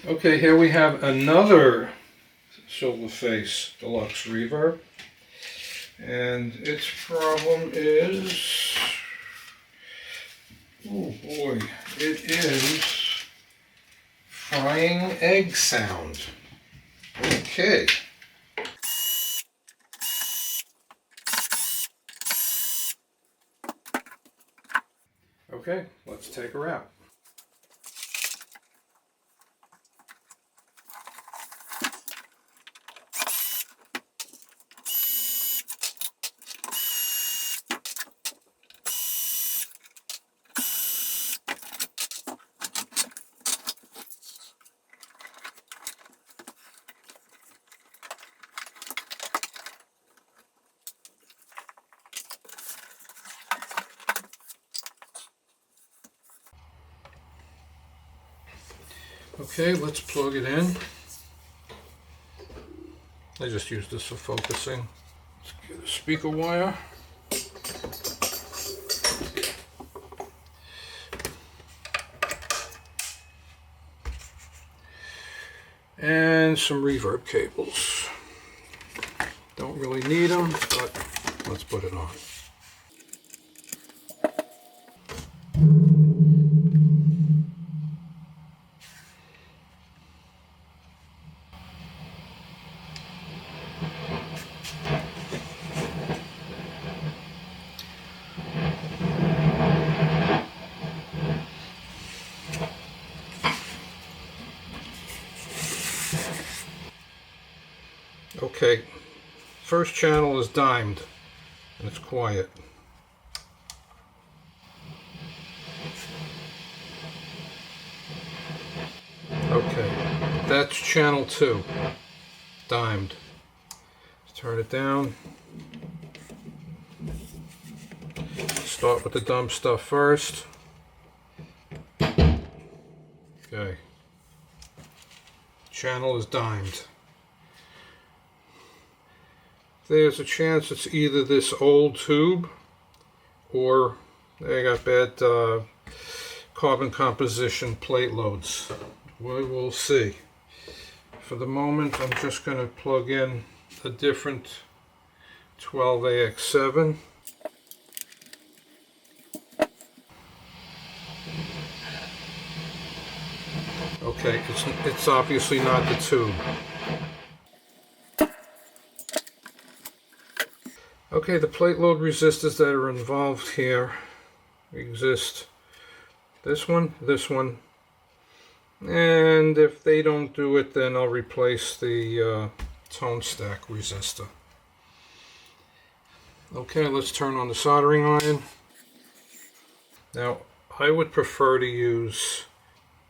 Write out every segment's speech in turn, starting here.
Okay, here we have another silverface deluxe reverb, and its problem is, oh boy, it is frying egg sound. Okay. Okay, let's take her out. Okay, let's plug it in. I just use this for focusing. Let's get a speaker wire. And some reverb cables. Don't really need them, but let's put it on. Okay, first channel is dimed and it's quiet. Okay, that's channel 2, dimed. Let's turn it down. Start with the dumb stuff first. Okay, channel is dimed. There's a chance it's either this old tube or they got bad carbon composition plate loads. We will see. For the moment, I'm just going to plug in a different 12AX7. Okay, it's obviously not the tube. Okay, the plate load resistors that are involved here exist. This one, and if they don't do it, then I'll replace the tone stack resistor. Okay, let's turn on the soldering iron. Now, I would prefer to use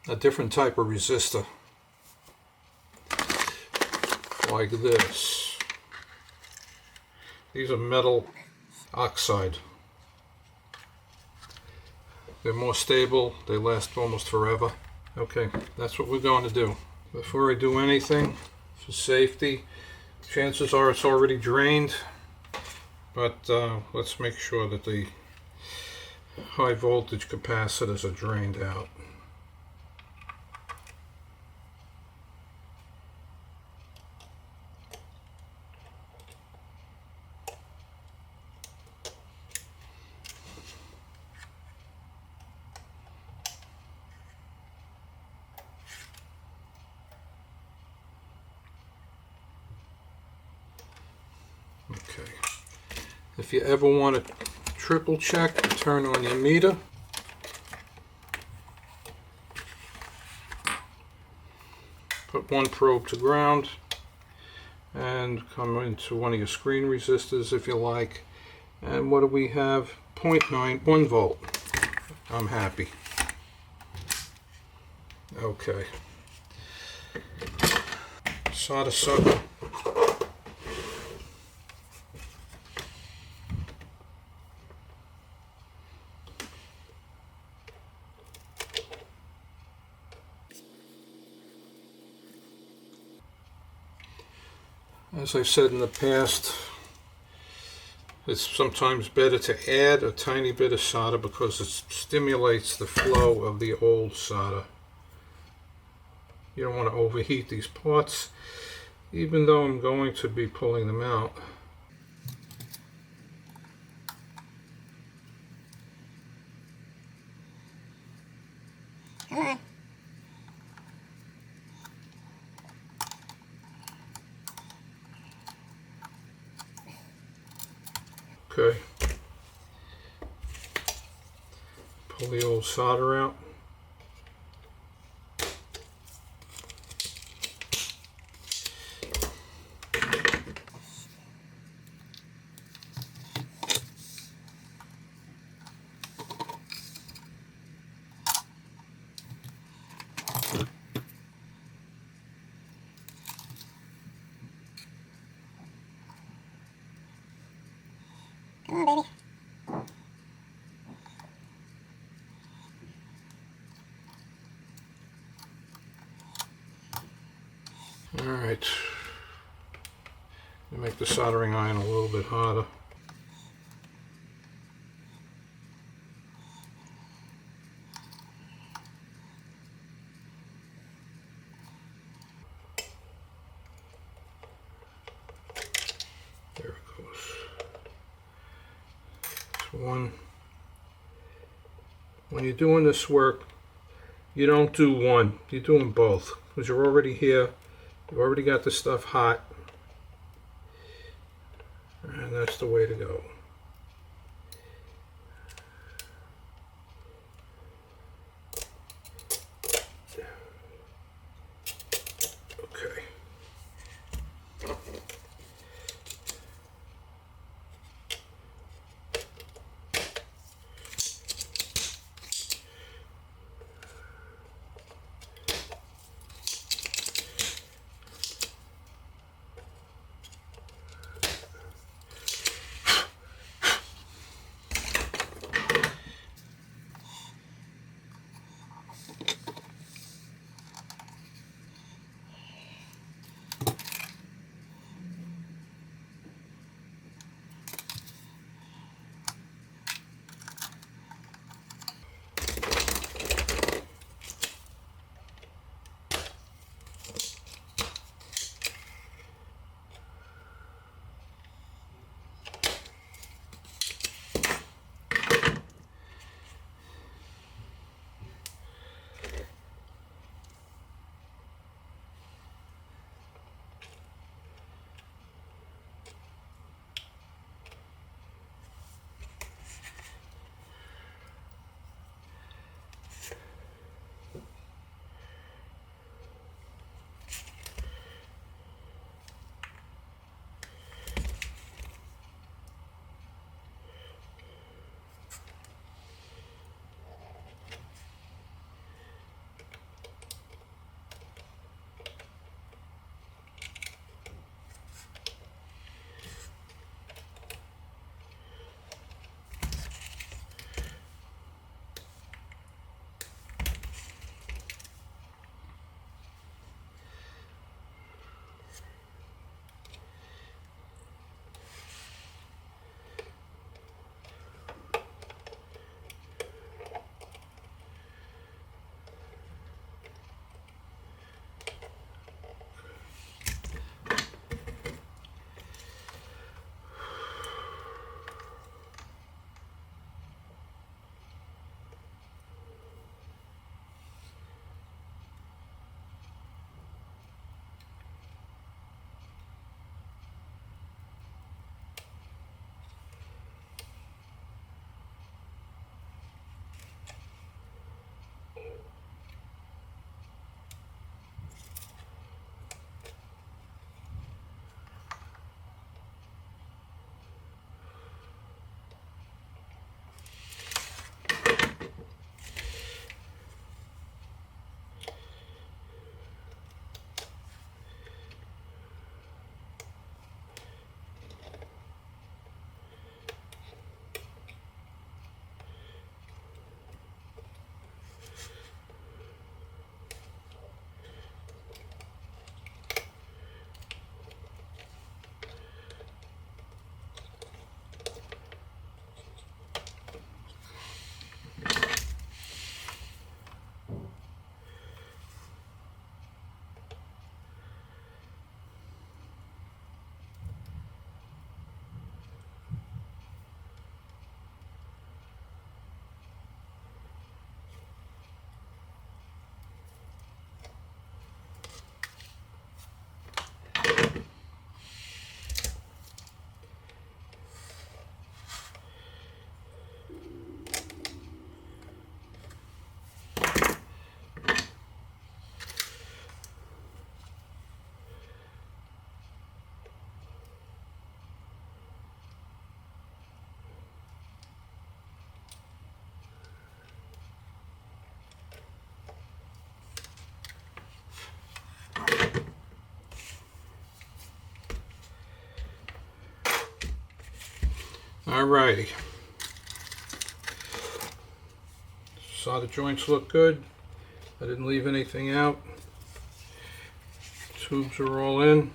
a different type of resistor, like this. These are metal oxide. They're more stable, they last almost forever. Okay, that's what we're going to do. Before I do anything, for safety, chances are it's already drained, but let's make sure that the high voltage capacitors are drained out. Okay, if you ever want to triple check, turn on your meter. Put one probe to ground and come into one of your screen resistors if you like. And what do we have? 0.91 volt. I'm happy. Okay. Solder sucker. As I've said in the past, it's sometimes better to add a tiny bit of solder because it stimulates the flow of the old solder. You don't want to overheat these parts, even though I'm going to be pulling them out. Come on. Okay. Pull the old solder out. Come on, baby. Alright. Make the soldering iron a little bit harder. There it goes. One. When you're doing this work, you don't do one, you're doing both, because you're already here, you've already got the stuff hot, and that's the way to go. Okay. Alrighty. Solder joints look good. I didn't leave anything out. Tubes are all in.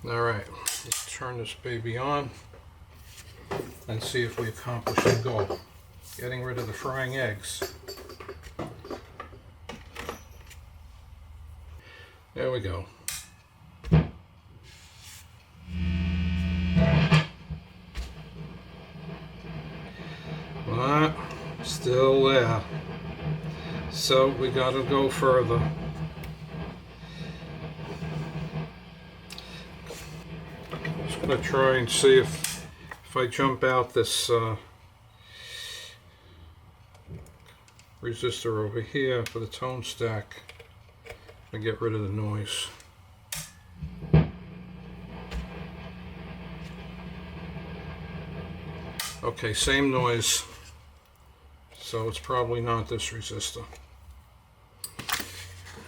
Alright, let's turn this baby on and see if we accomplish the goal. Getting rid of the frying eggs. There we go. But still there. So we gotta go further. Just gonna try and see if I jump out this resistor over here for the tone stack and get rid of the noise. Okay, same noise, so it's probably not this resistor.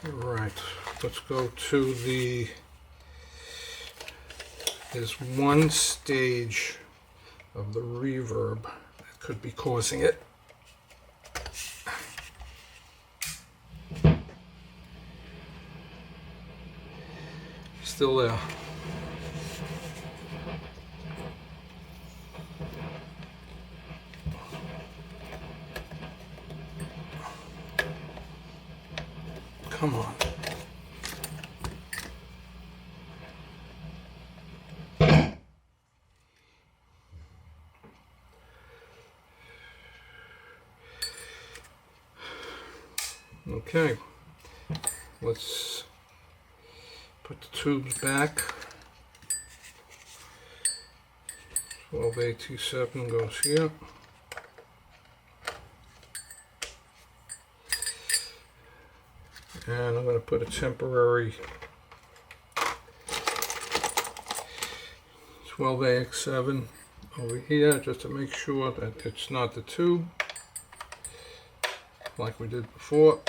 Alright, let's go to there's one stage of the reverb that could be causing it. Still there. Come on. Okay, let's put the tubes back. 12AT7 goes here. And I'm going to put a temporary 12AX7 over here just to make sure that it's not the tube like we did before.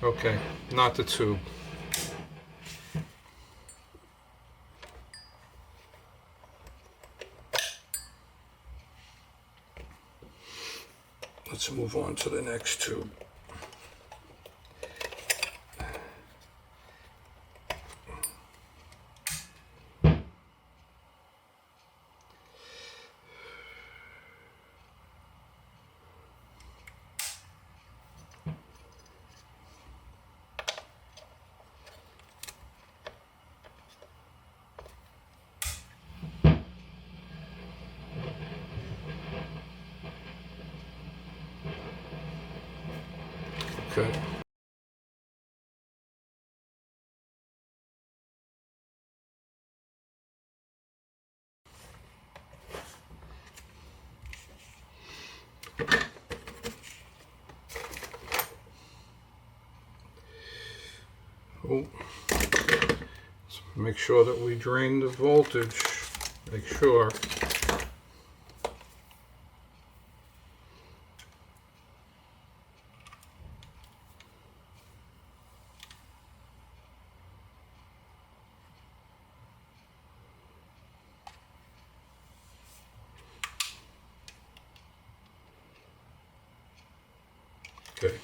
Okay, not the tube. Let's move on to the next tube. Okay. Oh, let's make sure that we drain the voltage. Make sure. Okay.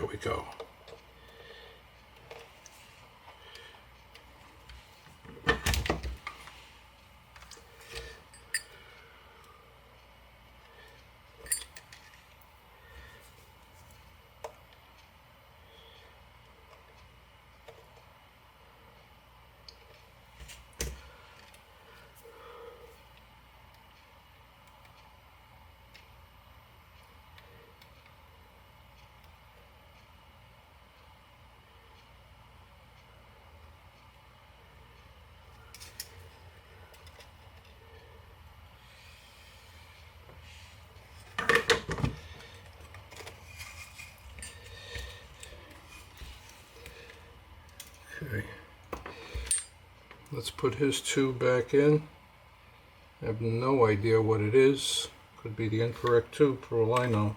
There we go. Okay, let's put his tube back in. I have no idea what it is. Could be the incorrect tube for all I know.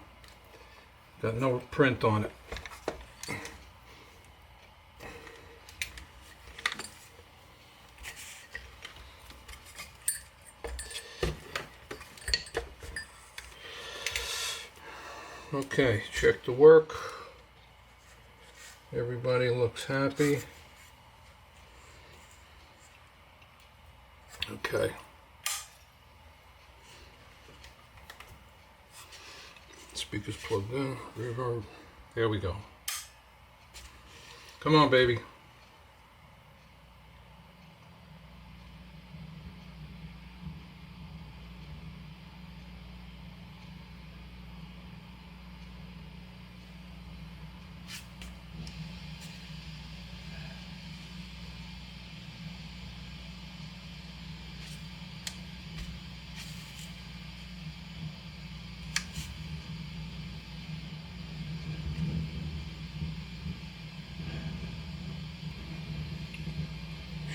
Got no print on it. Okay, check the work. Everybody looks happy. Okay. Speakers plugged in. Reverb. There we go. Come on, baby.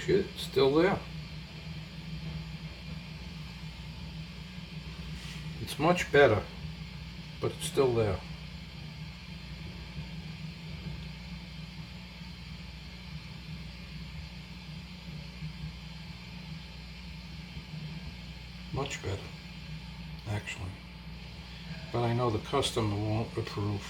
Shit, still there. It's much better, but it's still there. Much better, actually. But I know the customer won't approve.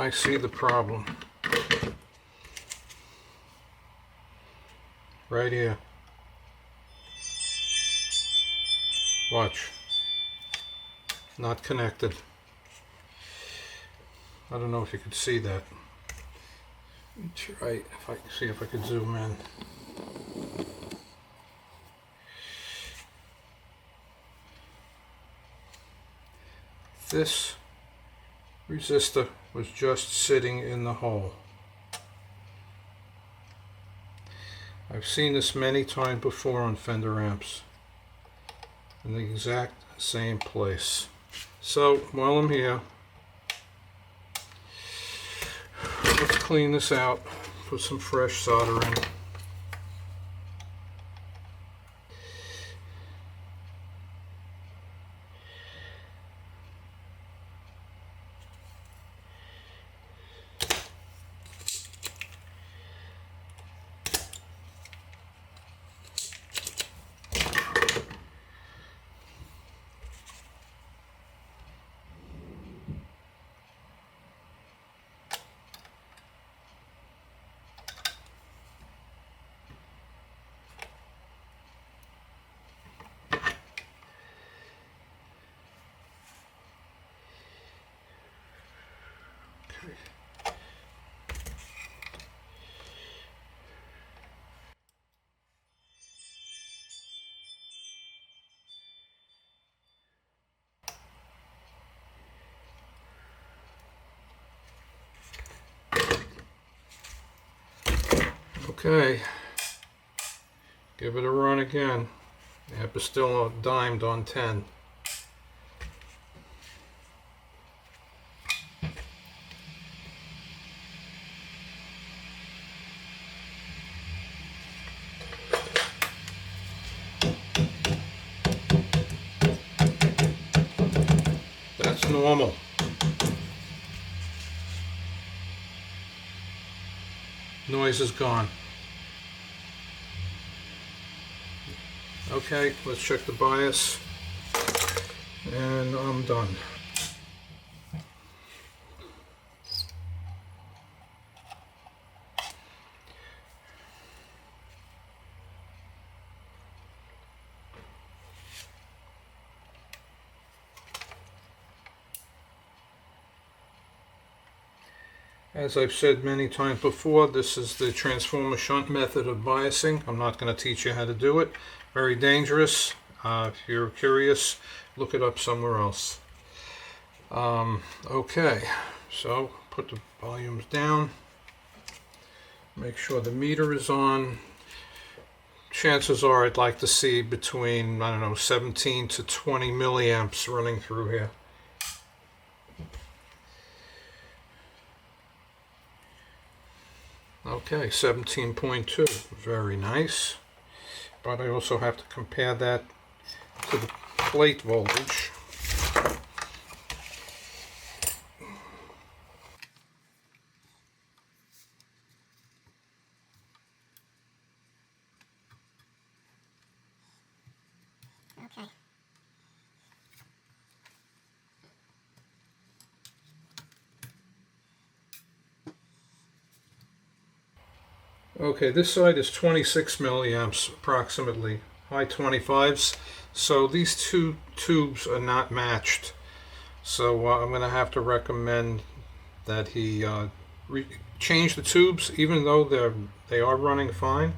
I see the problem. Right here. Watch. Not connected. I don't know if you could see that. Let me try if I can see if I could zoom in. This resistor was just sitting in the hole. I've seen this many times before on Fender amps in the exact same place. So while I'm here, let's clean this out, put some fresh solder in. Okay, give it a run again. The amp is still dimed on 10. That's normal. Noise is gone. Okay, let's check the bias, and I'm done. As I've said many times before, this is the transformer shunt method of biasing. I'm not going to teach you how to do it. Very dangerous. If you're curious, look it up somewhere else. Okay, so put the volumes down. Make sure the meter is on. Chances are I'd like to see between, I don't know, 17 to 20 milliamps running through here. Okay, 17.2, very nice. But I also have to compare that to the plate voltage. Okay. Okay, this side is 26 milliamps approximately, high 25s. So these two tubes are not matched. So I'm going to have to recommend that he change the tubes, even though they are running fine.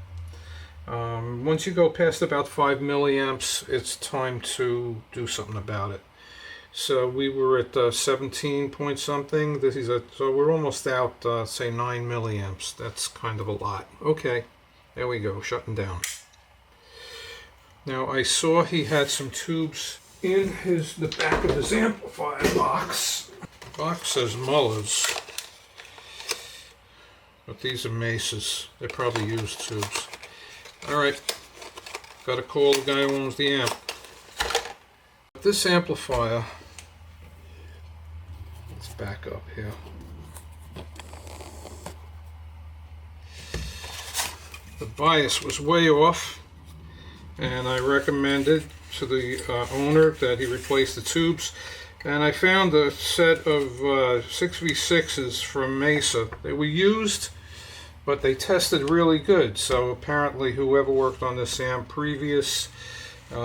Once you go past about 5 milliamps, it's time to do something about it. So we were at 17 point something. This is so we're almost out, say 9 milliamps. That's kind of a lot. Okay, there we go, shutting down. Now I saw he had some tubes in the back of his amplifier box. The box says Mullers, but these are Maces. They're probably used tubes. All right, got to call the guy who owns the amp. This amplifier, let's back up here. The bias was way off, and I recommended to the owner that he replace the tubes. And I found a set of 6v6s from Mesa. They were used, but they tested really good. So apparently whoever worked on this amp previous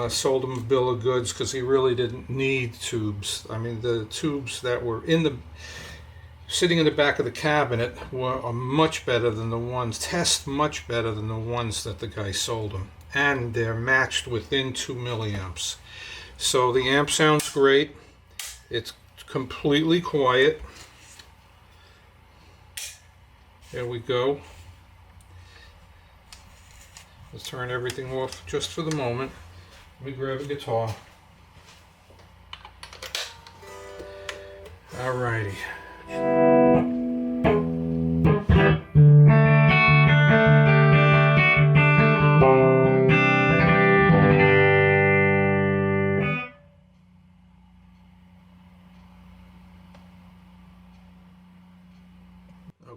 sold him a bill of goods, because he really didn't need tubes. I mean, the tubes that were sitting in the back of the cabinet are much better than the ones, test much better than the ones that the guy sold him. And they're matched within 2 milliamps. So the amp sounds great. It's completely quiet. There we go. Let's turn everything off just for the moment. Let me grab a guitar. Alrighty.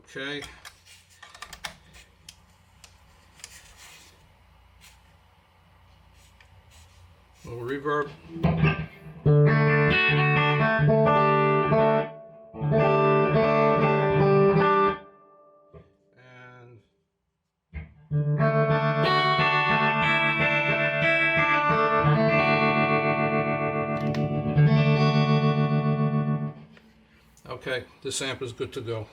Okay. A little reverb. And okay, this amp is good to go.